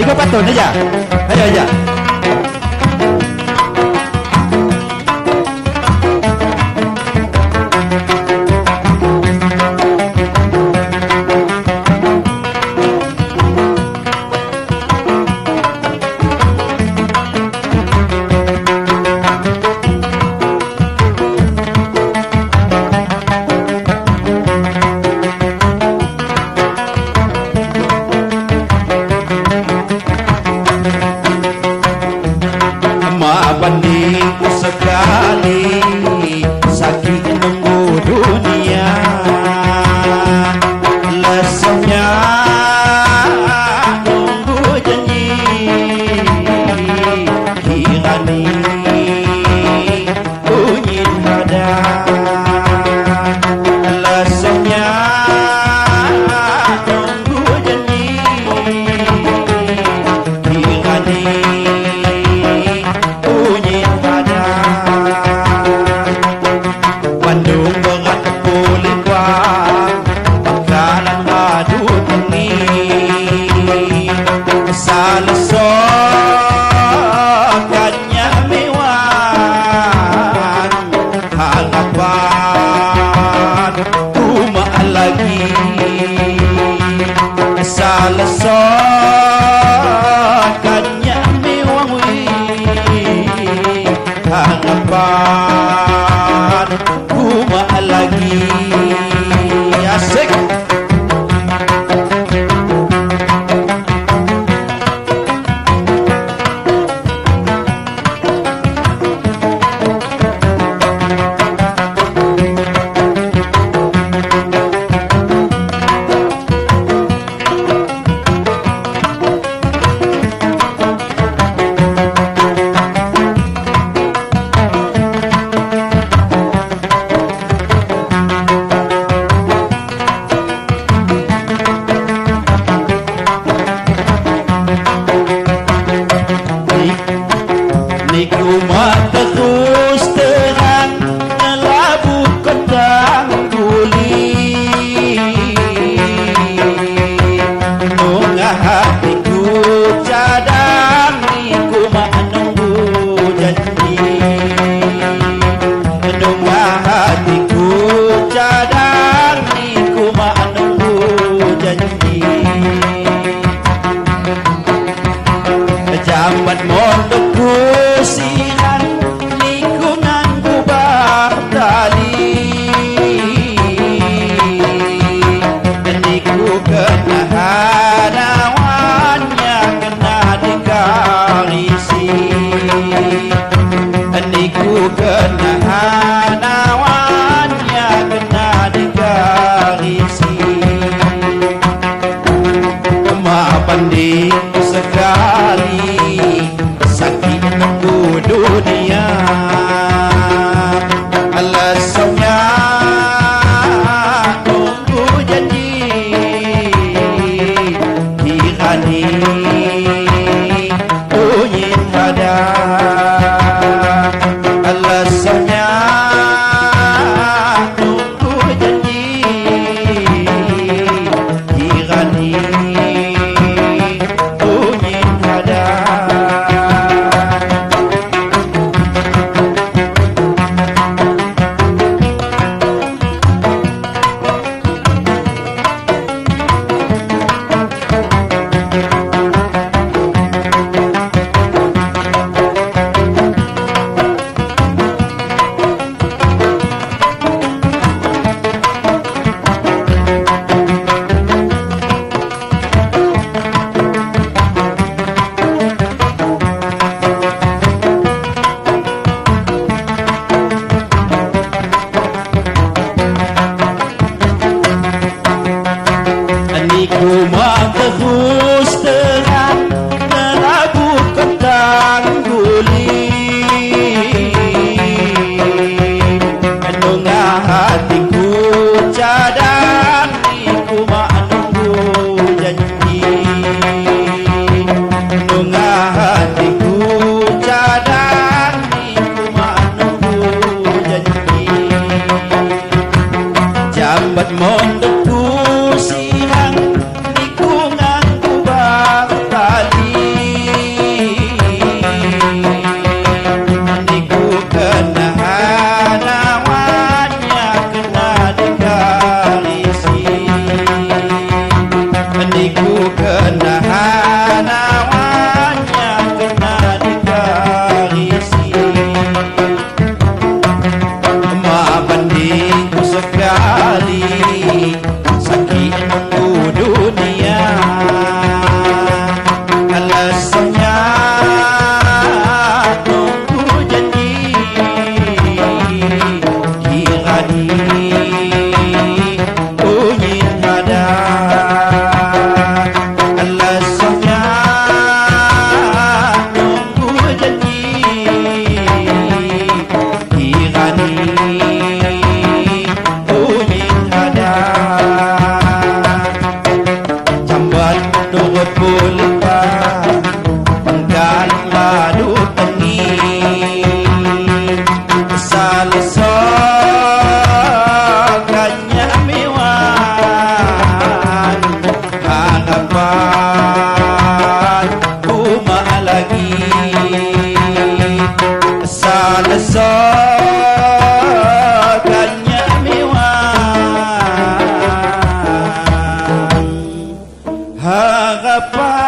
Niku patun aja. Ayo aja. Bandingku sekali sakit nunggu dunia, lesanya nunggu janji kirani bunyi nada, lesanya nunggu janji kirani Bandung berat kulit wang bakalan madu tengi salesokannya mewah harapan rumah lagi salesokannya mewah harapan rumah lagi asik. Niku mata terus terang ngelabu kendang guli nungah hatiku cadang niku mak nunggu janji nungah hatiku cadang niku mak nunggu janji jambat mondokku sinan niku nganggu tali niku kena hanawannya kena dikarisi niku kena hanawannya kena dikarisi mak panding sekali sakit nunggu dunia alasannya nunggu janji kirani bunyi nada alasannya nunggu janji kirani bunyi nada. Niku mak terus terang ngelabu kendang guli nungah hatiku cadang niku mak nunggu janji nungah hatiku cadang niku mak nunggu janji jambat mondokku siang lesokannya miwan harapan kuma lagi lesokannya miwan harapan